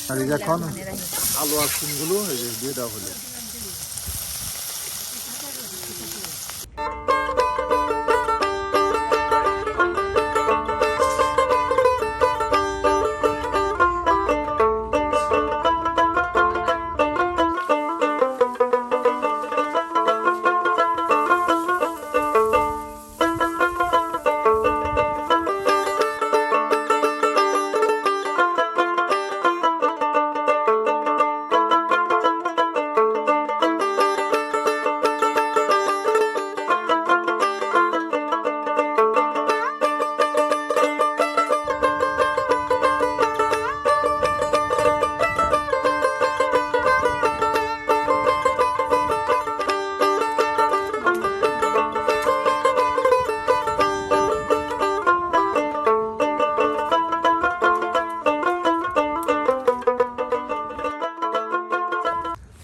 আর এই যে এখন আলু আর সিমগুলো এই যে দিয়ে দেওয়া হলো।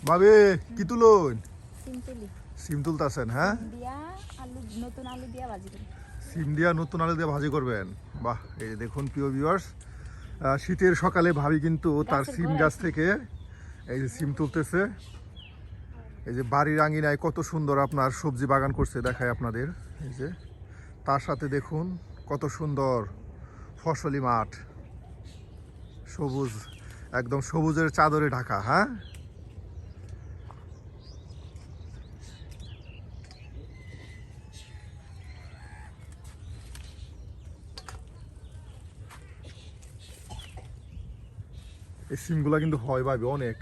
ভাবি কি তুলুন? সিম তুলতেছেন? হ্যাঁ, সিম দিয়া নতুন আলু দিয়ে ভাজি করবেন। বাহ, এই দেখুন প্রিয় ভিউয়ার্স, শীতের সকালে ভাবি কিন্তু তার সিম গাছ থেকে এই যে সিম তুলতেছে। এই যে বাড়ির আঙিনায় কত সুন্দর আপনার সবজি বাগান করছে দেখায় আপনাদের। এই যে তার সাথে দেখুন কত সুন্দর ফসলি মাঠ, সবুজ, একদম সবুজের চাদরে ঢাকা। হ্যাঁ, এই সিমগুলা কিন্তু হয় ভাবি অনেক।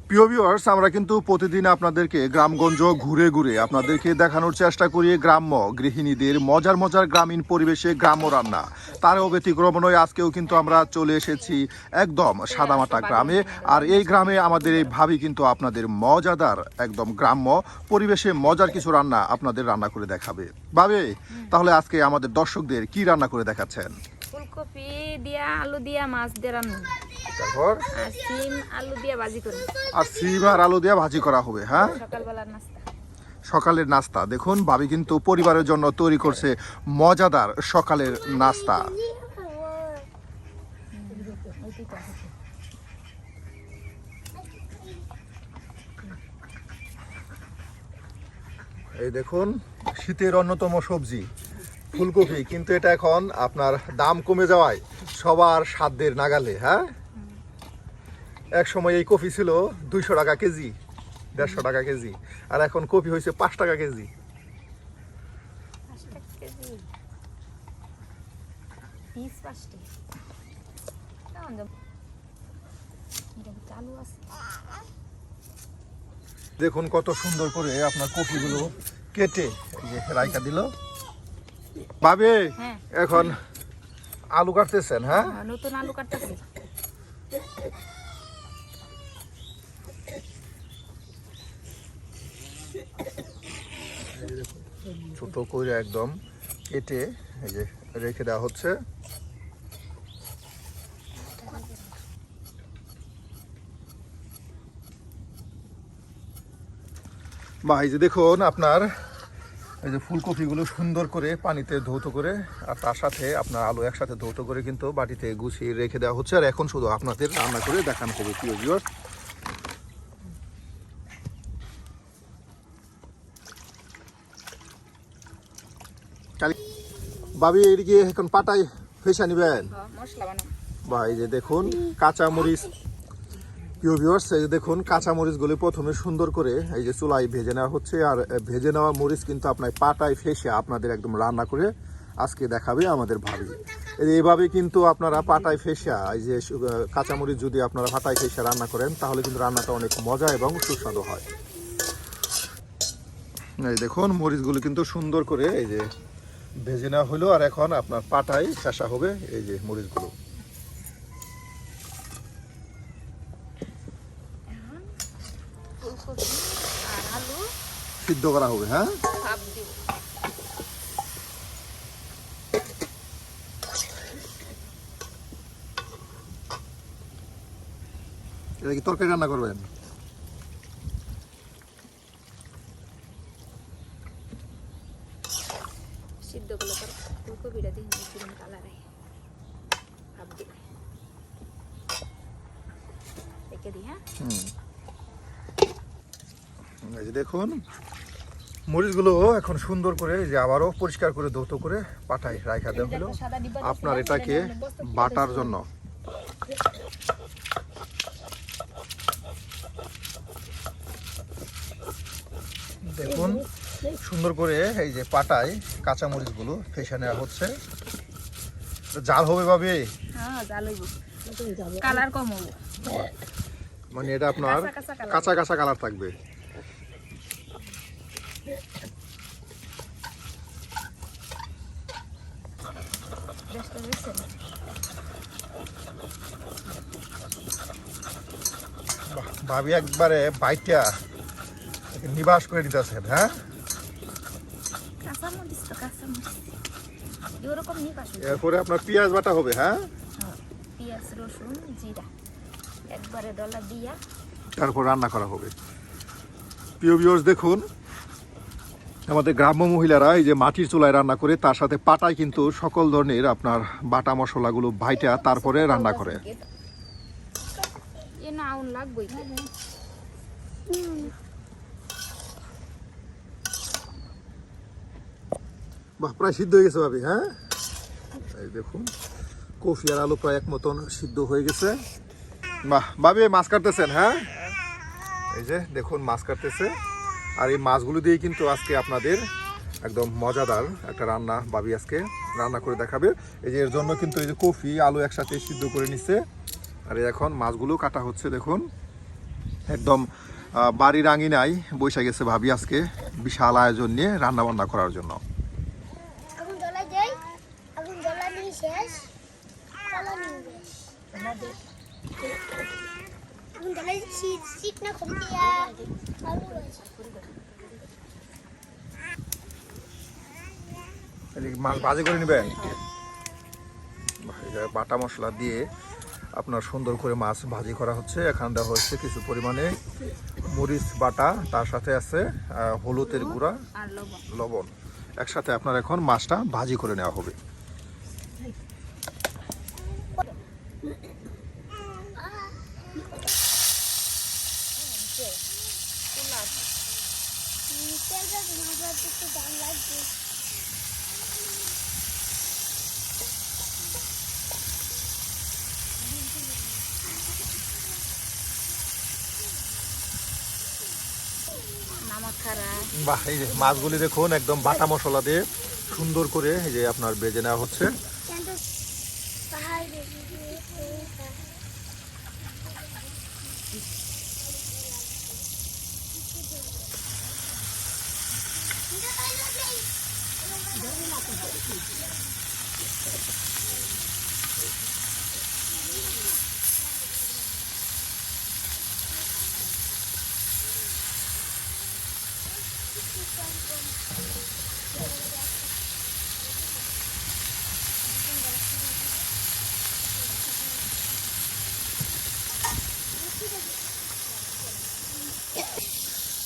প্রিয় ভিউয়ার্স, আমরা কিন্তু প্রতিদিন আপনাদেরকে গ্রামগঞ্জ ঘুরে ঘুরে আপনাদেরকে দেখানোর চেষ্টা করি গ্রাম্য গৃহিণীদের মজার মজার গ্রামীণ পরিবেশে গ্রাম্য রান্না। তারও ব্যতিক্রম নয়, আজকেও কিন্তু আমরা চলে এসেছি একদম সাদামাটা গ্রামে। আর এই গ্রামে আমাদের এই ভাবি কিন্তু আপনাদের মজাদার একদম গ্রাম্য পরিবেশে মজার কিছু রান্না আপনাদের রান্না করে দেখাবে। ভাবি, তাহলে আজকে আমাদের দর্শকদের কি রান্না করে দেখাচ্ছেন? ফুলকপি দিয়া আলু দিয়া মাছ দিয়ে রান্না, তারপর আর সিম আলু দিয়া ভাজি করি। আর সিম আর আলু দিয়ে ভাজি করা হবে। হ্যাঁ, সকালবেলার নাস্তা। সকালের নাস্তা দেখুন, ভাবি কিন্তু পরিবারের জন্য তৈরি করছে মজাদার সকালের নাস্তা। এই দেখুন শীতের অন্যতম সবজি ফুলকপি, কিন্তু এটা এখন আপনার দাম কমে যাওয়ায় সবার সাধ্যের নাগালে। হ্যাঁ, এক সময় এই কপি ছিল 200 টাকা কেজি, 150 টাকা কেজি, আর এখন কপি হয়েছে 5 টাকা কেজি। দেখুন কত সুন্দর করে আপনার কপিগুলো কেটে রাইখা দিল ভাবি। এখন আলু কাটতেছেন? হ্যাঁ, নতুন আলু কাটতেছি। ছোট করে একদম কেটে এই যে রেখে দেওয়া হচ্ছে। বা এই যে দেখুন আপনার এই যে ফুলকপিগুলো সুন্দর করে পানিতে ধৌত করে আর তার সাথে আপনার আলু একসাথে ধৌত করে কিন্তু বাটিতে গুছিয়ে রেখে দেওয়া হচ্ছে। আর এখন শুধু আপনাদের রান্না করে দেখানো হবে প্রিয় ভিউয়ার্স। ভাবি এদিকে এখন পাটায় ফেসা নিবেন। বা এই যে দেখুন কাঁচা মরিচ, প্রিয় ভিউয়ার্স, এই যে দেখুন কাঁচা মরিচগুলো প্রথমে সুন্দর করে এই যে চুলায় ভেজে নেওয়া হচ্ছে। আর ভেজে নেওয়া মরিচ কিন্তু আপনার পাটায় ফেসে আপনাদের একদম রান্না করে আজকে দেখাবে আমাদের ভাবি। এইভাবে কিন্তু আপনারা পাটায় ফেসা এই যে কাঁচামরিচ যদি আপনারা পাটায় ফেসে রান্না করেন তাহলে কিন্তু রান্নাটা অনেক মজা এবং সুস্বাদু হয়। এই দেখুন মরিচগুলো কিন্তু সুন্দর করে এই যে ভেজে নেওয়া হলো, আর এখন আপনার পাটায় ফেসা হবে এই যে মরিচগুলো। সিদ্ধ করা হবে। হ্যাঁ, এটা কি তরকারি রান্না করবেন? সিদ্ধ করলে পর ফুলকপিটা দিন কিরম কালার হয় ভাব দিলে রেখে দিই। হ্যাঁ, এই যে দেখুন মরিচগুলো এখন সুন্দর করে এই যে আবারও পরিষ্কার করে ধৌত করে পাটায় রাখা দেওয়া হলো আপনার এটাকে বাটার জন্য। দেখুন সুন্দর করে এই যে পাটায় কাঁচা মরিচগুলো ফেসে নেওয়া হচ্ছে। জাল হবে ভাবে, হ্যাঁ জাল হইব, কালার কম হবো, মানে এটা আপনার কাঁচা কাঁচা কাঁচা কাঁচা কালার থাকবে। বেশটা বেশি না। বাহ, ভাবি একবারে বাইটা নিবাস করে দিতেছেন। হ্যাঁ, কাঁচা মরিচ তো কাঁচা মরিচ এরকম নিয়ে পাশে এরপরে আপনার পেঁয়াজ বাটা হবে। হ্যাঁ, পেঁয়াজ রসুন জিরা একবারে ডলা দিয়া তারপর রান্না করা হবে। প্রিয় ভিউয়ার্স দেখুন আমাদের গ্রাম্য মহিলারা এই যে মাটির চুলায় রান্না করে তার সাথে পাটায় কিন্তু সকল ধরনের আপনার বাটা মশলাগুলো ভাইটা তারপরে রান্না করে। এ না আউন লাগবই। বাহ, প্রায় সিদ্ধ হয়ে গেছে ভাবি। হ্যাঁ, এই দেখুন কফি আর আলু প্রায় এক মতন সিদ্ধ হয়ে গেছে। বাহ, ভাবি মাছ কাটতেছেন? হ্যাঁ, এই যে দেখুন মাছ কাটতেছে। আর এই মাছগুলো দিয়ে কিন্তু আজকে আপনাদের একদম মজাদার একটা রান্না ভাবি আজকে রান্না করে দেখাবে। এই যে এর জন্য কিন্তু এই যে কফি আলু একসাথে সিদ্ধ করে নিচ্ছে। আর এই এখন মাছগুলো কাটা হচ্ছে। দেখুন একদম বাড়ির আঙিনায় বসে গেছে ভাবি আজকে বিশাল আয়োজন নিয়ে রান্না বান্না করার জন্য। আগুন জ্বলা যাই, আগুন জ্বলা নিয়ে শেষ, জ্বলা নিয়ে বেশ। আগুন জ্বলা শীত না কম দিয়া আলু আছে। মাছ ভাজি করে নেবেন। বাটা মশলা দিয়ে আপনার সুন্দর করে মাছ ভাজি করা হচ্ছে। এখানে দেওয়া হচ্ছে কিছু পরিমাণে মরিচ বাটা, তার সাথে আছে হলুদের গুঁড়া, আর লবণ লবণ। একসাথে আপনার এখন মাছটা ভাজি করে নেওয়া হবে। তেলটা ভাজা একটু দাম লাগবে। নামক খারা বাহ, এই যে মাছগুলি দেখুন একদম বাটা মশলা দিয়ে সুন্দর করে এই যে আপনার ভেজে নেওয়া হচ্ছে। কিন্তু পাহাড় বেশি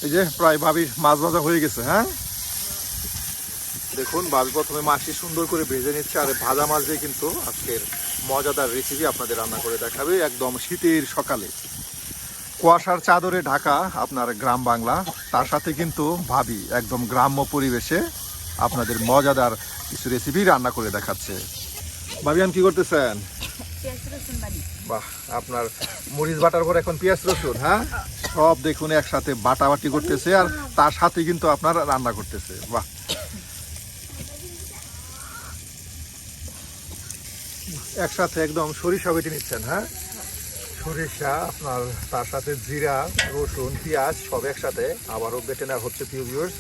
এই যে প্রায় ভাবির মাছ ভাজা হয়ে গেছে। হ্যাঁ, দেখুন ভাবি প্রথমে মাছটি সুন্দর করে ভেজে নিচ্ছে। আর ভাজা মাছ দিয়ে কিন্তু আজকের মজাদার রেসিপি আপনাদের রান্না করে দেখাবে একদম শীতের সকালে। কুয়াশার চাদরে ঢাকা আপনার গ্রাম বাংলা, তার সাথে কিন্তু ভাবি একদম গ্রাম্য পরিবেশে আপনাদের মজাদার কিছু রেসিপি রান্না করে দেখাচ্ছে। ভাবি আন কি করতেছেন? পেঁয়াজ রসুন বাড়ি বাহ, আপনার মরিচ বাটার পর এখন পেঁয়াজ রসুন, হ্যাঁ সব দেখুন একসাথে বাটাবাটি করতেছে আর তার সাথে কিন্তু আপনার রান্না করতেছে। বাহ, একসাথে একদম সরিষা বেটে নিচ্ছেন। হ্যাঁ, সরিষা আপনার তার সাথে জিরা রসুন পেঁয়াজ সব একসাথে আবারও বেটে নেওয়া হচ্ছে প্রিয় ভিউয়ার্স।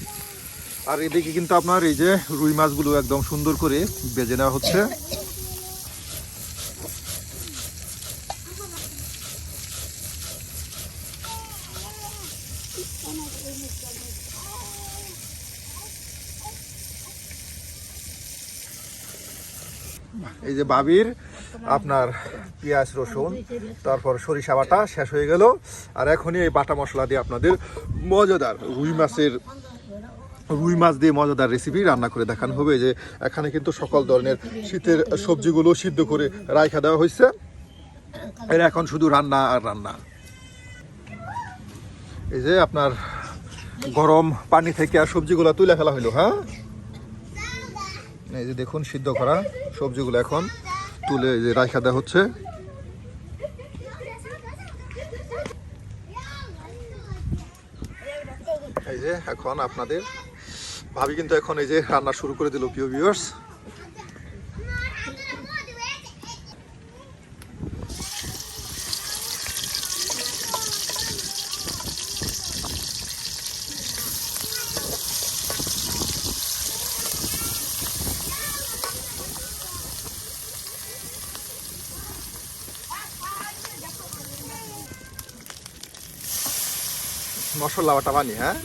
আর এদিকে কিন্তু আপনার এই যে রুই মাছগুলো একদম সুন্দর করে ভেজে নেওয়া হচ্ছে। এই যে বাবির আপনার পেঁয়াজ রসুন তারপর সরিষা বাটা শেষ হয়ে গেল, আর এখনই এই বাটা মশলা দিয়ে আপনাদের মজাদার রুই মাছ দিয়ে মজাদার রেসিপি রান্না করে দেখানো হবে। যে এখানে কিন্তু সকল ধরনের শীতের সবজিগুলো সিদ্ধ করে রাইখা দেওয়া হয়েছে, এর এখন শুধু রান্না আর রান্না। এই যে আপনার গরম পানি থেকে আর সবজিগুলো তুলে ফেলা হইলো। হ্যাঁ, এই যে দেখুন সিদ্ধ করা সবজিগুলো এখন তুলে যে রাইখা দেওয়া হচ্ছে। এই যে এখন আপনাদের ভাবি কিন্তু এখন এই যে রান্না শুরু করে দিল প্রিয় ভিউয়ার্স। মশলা বাটা বানি, হ্যাঁ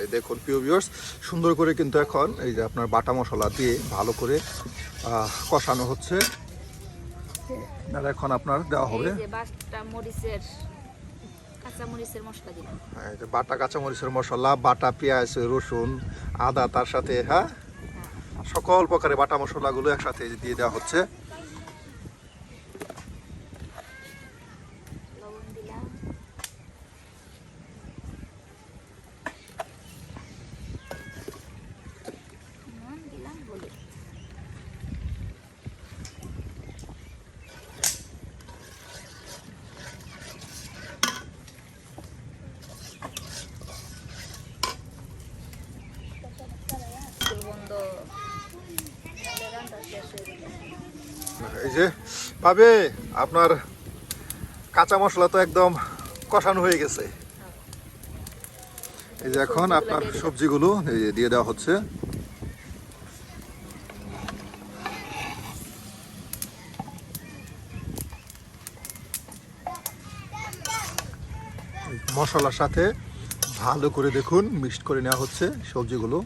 এই দেখুন প্রিয় ভিউয়ার্স, সুন্দর করে কিন্তু এখন এই যে আপনার বাটা মশলা দিয়ে ভালো করে কষানো হচ্ছে, আর এখন আপনার দেওয়া হবে এই যে বাটা মরিচের কাঁচা মরিচের মশলা দিলাম। এই যে বাটা কাঁচা মরিচের মশলা, বাটা পেঁয়াজ রসুন আদা, তার সাথে হ্যাঁ সকল প্রকারের বাটা মশলাগুলো একসাথে দিয়ে দেওয়া হচ্ছে। লবণ দিলাম, নুন দিলাম, হলুদ। বন্ধ রান্না শেষ হয়ে গেল। এই যে ভাবে আপনার কাঁচা মশলা তো একদম কষানো হয়ে গেছে। এই যে এখন আপনার সবজিগুলো এই যে দিয়ে দেওয়া হচ্ছে। মশলার সাথে ভালো করে দেখুন মিক্সড করে নেওয়া হচ্ছে সবজিগুলো।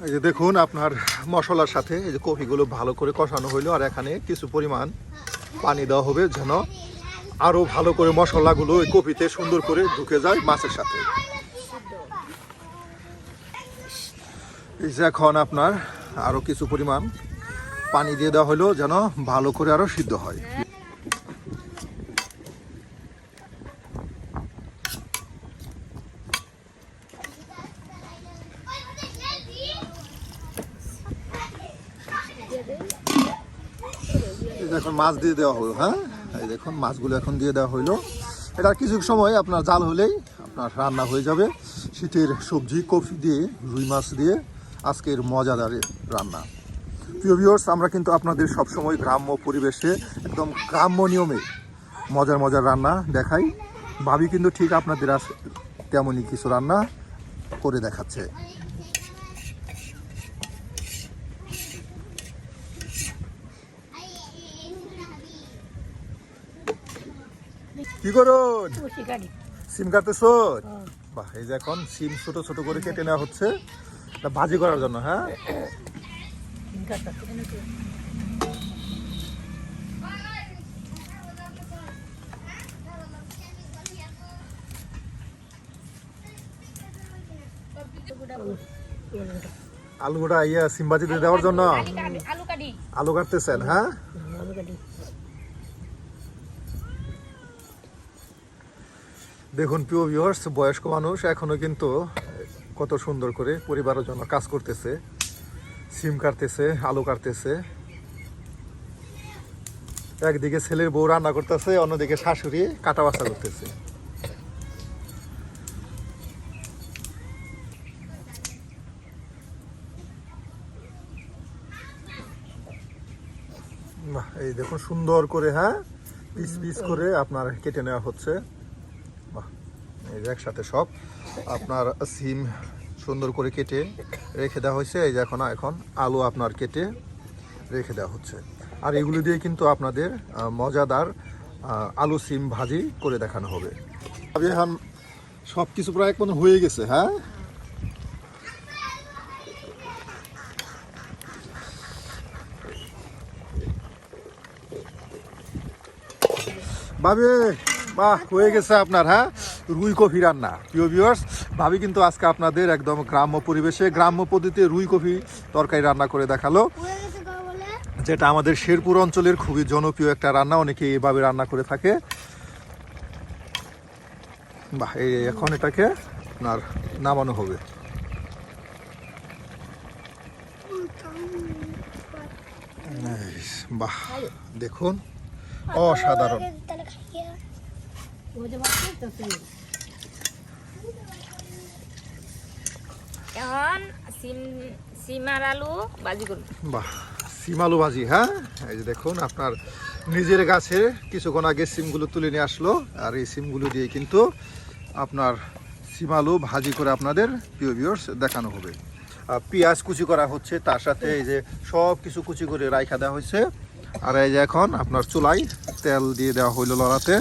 এই যে দেখুন আপনার মশলার সাথে এই যে কফিগুলো ভালো করে কষানো হইলো, আর এখানে কিছু পরিমাণ পানি দেওয়া হবে যেন আরো ভালো করে মশলাগুলো ওই কফিতে সুন্দর করে ঢুকে যায় মাছের সাথে। এই যে এখন আপনার আরো কিছু পরিমাণ পানি দিয়ে দেওয়া হলো যেন ভালো করে আরো সিদ্ধ হয়। এখন মাছ দিয়ে দেওয়া হলো। হ্যাঁ, এই দেখুন মাছগুলো এখন দিয়ে দেওয়া হইলো। এটা কিছু সময় আপনার জাল হলেই আপনার রান্না হয়ে যাবে শীতের সবজি কফি দিয়ে রুই মাছ দিয়ে আজকের মজাদার রান্না। প্রিয় ভিউয়ার্স, আমরা কিন্তু আপনাদের সবসময় গ্রাম্য পরিবেশে একদম গ্রাম্য নিয়মে মজার মজার রান্না দেখাই। ভাবি কিন্তু ঠিক আপনাদের তেমনই কিছু রান্না করে দেখাচ্ছে। কি করুন? সিম কাটতেছো? বাহ, এই যে এখন সিম ছোট ছোট করে কেটে নেওয়া হচ্ছে ভাজি করার জন্য। হ্যাঁ, আলুটা সিম ভাজিতে দেওয়ার জন্য আলু কাটতেছেন। হ্যাঁ, দেখুন প্রিয় ভিউয়ার্স, বয়স্ক মানুষ এখনো কিন্তু কত সুন্দর করে পরিবারের জন্য কাজ করতেছে, সিম কাটতেছে, আলু কাটতেছে। একদিকে ছেলের বউ রান্না করতেছে, অন্যদিকে শাশুড়ি কাটা বাছা করতেছে। এই দেখুন সুন্দর করে হ্যাঁ পিস পিস করে আপনার কেটে নেওয়া হচ্ছে। বাহ, এই যে একসাথে সব আপনার সিম সুন্দর করে কেটে রেখে দেওয়া হয়েছে। এই যে এখন আলু আপনার কেটে রেখে দেওয়া হচ্ছে। আর এগুলো দিয়ে কিন্তু আপনাদের মজাদার আলু সিম ভাজি করে দেখানো হবে। এখন সব কিছু প্রায় এখন হয়ে গেছে। হ্যাঁ, ভাবি বাহ হয়ে গেছে আপনার। হ্যাঁ, রুই কফি রান্না। প্রিয় ভিউয়ার্স, ভাবি কিন্তু আজকে আপনাদের একদম গ্রাম্য পরিবেশে গ্রাম্য পদ্ধতিতে রুই কফি তরকারি রান্না করে দেখালো, হয়ে গেছে গো বলে যেটা আমাদের শেরপুর অঞ্চলের খুবই জনপ্রিয় একটা রান্না। অনেকে এইভাবে রান্না করে থাকে। বাহ, এখন এটাকে আপনার নামানো হবে। বাহ, দেখুন অসাধারণ। তাহলে খাইয়া এখন সিম আর আলু ভাজি করব। বাহ, সিম আলু ভাজি। হ্যাঁ, এই যে দেখুন আপনার নিজের গাছে কিছুক্ষণ আগে সিমগুলো তুলে নিয়ে আসলো, আর এই সিমগুলো দিয়ে কিন্তু আপনার সিম আলু ভাজি করে আপনাদের প্রিয় ভিউয়ার্স দেখানো হবে। পেঁয়াজ কুচি করা হচ্ছে, তার সাথে এই যে সব কিছু কুচি করে রাইখা দেওয়া হয়েছে। আর এই যে এখন আপনার চুলায় তেল দিয়ে দেওয়া হইলো লড়াতে।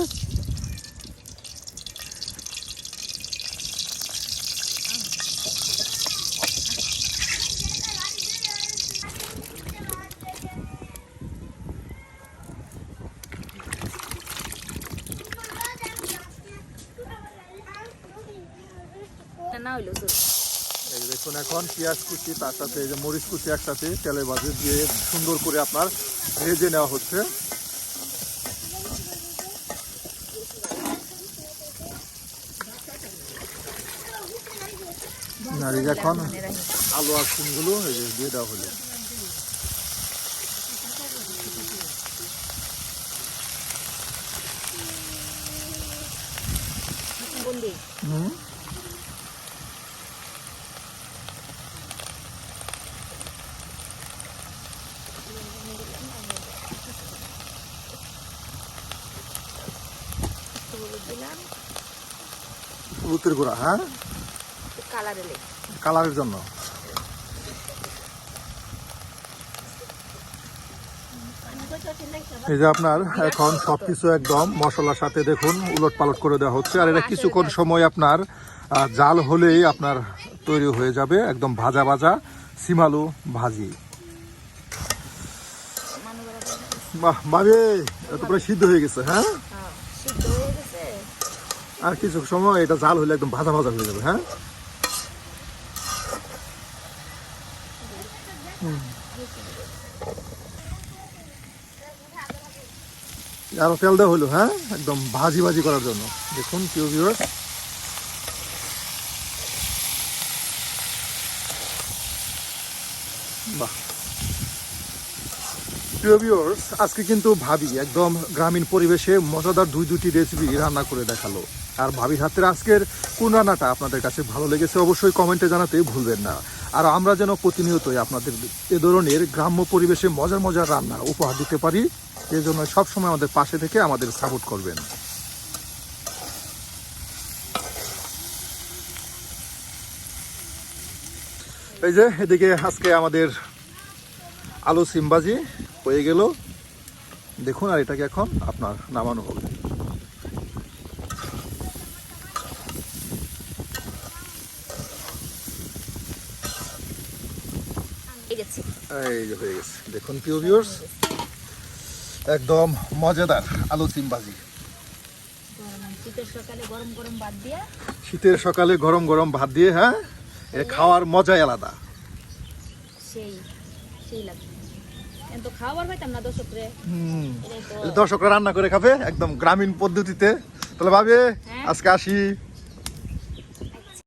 না হইলো চল। এই যে দেখুন এখন পেঁয়াজ কুচি তার সাথে এই যে মরিচ কুচি একসাথে তেলের ভাজি দিয়ে সুন্দর করে আপনার ভেজে নেওয়া হচ্ছে। আর এই যে এখন আলু আর সিমগুলো এই যে দিয়ে দেওয়া হলো। বন্দি হলুদ দিলাম হলুদের গুঁড়া। হ্যাঁ, কালার এলে কালারের জন্য। এই যে আপনার এখন সবকিছু একদম মশলার সাথে দেখুন উলট পালট করে দেওয়া হচ্ছে। আর এটা কিছুক্ষণ সময় আপনার জাল হলেই আপনার তৈরি হয়ে যাবে একদম ভাজা ভাজা সিম আলু ভাজি। বাহ ভাবি, এত পুরো সিদ্ধ হয়ে গেছে। হ্যাঁ, সিদ্ধ হয়ে গেছে। আর কিছু সময় এটা জাল হলে একদম ভাজা ভাজা হয়ে যাবে। হ্যাঁ, আরো তেল দেওয়া হলো। হ্যাঁ, একদম ভাজি ভাজি করার জন্য। দেখুন প্রিয় ভিউয়ার্স, বাহ। প্রিয় ভিউয়ার্স, আজকে কিন্তু ভাবি একদম গ্রামীণ পরিবেশে মজাদার দুটি রেসিপি রান্না করে দেখালো। আর ভাবির হাতের আজকের কোন রান্নাটা আপনাদের কাছে ভালো লেগেছে অবশ্যই কমেন্টে জানাতে ভুলবেন না। আর আমরা যেন প্রতিনিয়তই আপনাদের এ ধরনের গ্রাম্য পরিবেশে মজার মজার রান্না উপহার দিতে পারি, এই জন্য সবসময় আমাদের পাশে থেকে আমাদের সাপোর্ট করবেন। এই যে এদিকে আজকে আমাদের আলু সিম ভাজি হয়ে গেল দেখুন। আর এটাকে এখন আপনার নামানো হবে। এই গেছে এই যে হয়ে গেছে দেখুন প্রিয় ভিউয়ার্স, একদম মজাদার আলু সিম ভাজি। শীতের সকালে গরম গরম ভাত দিয়া শীতের সকালে গরম গরম ভাত দিয়ে, হ্যাঁ, এ খাওয়ার মজাই আলাদা। সেই সেই লাগবে। কিন্তু খাবার পাইতাম না দর্শকরে। দর্শকরা রান্না করে খাবে একদম গ্রামীণ পদ্ধতিতে। তাহলে ভাবে হ্যাঁ। আজকে আসি।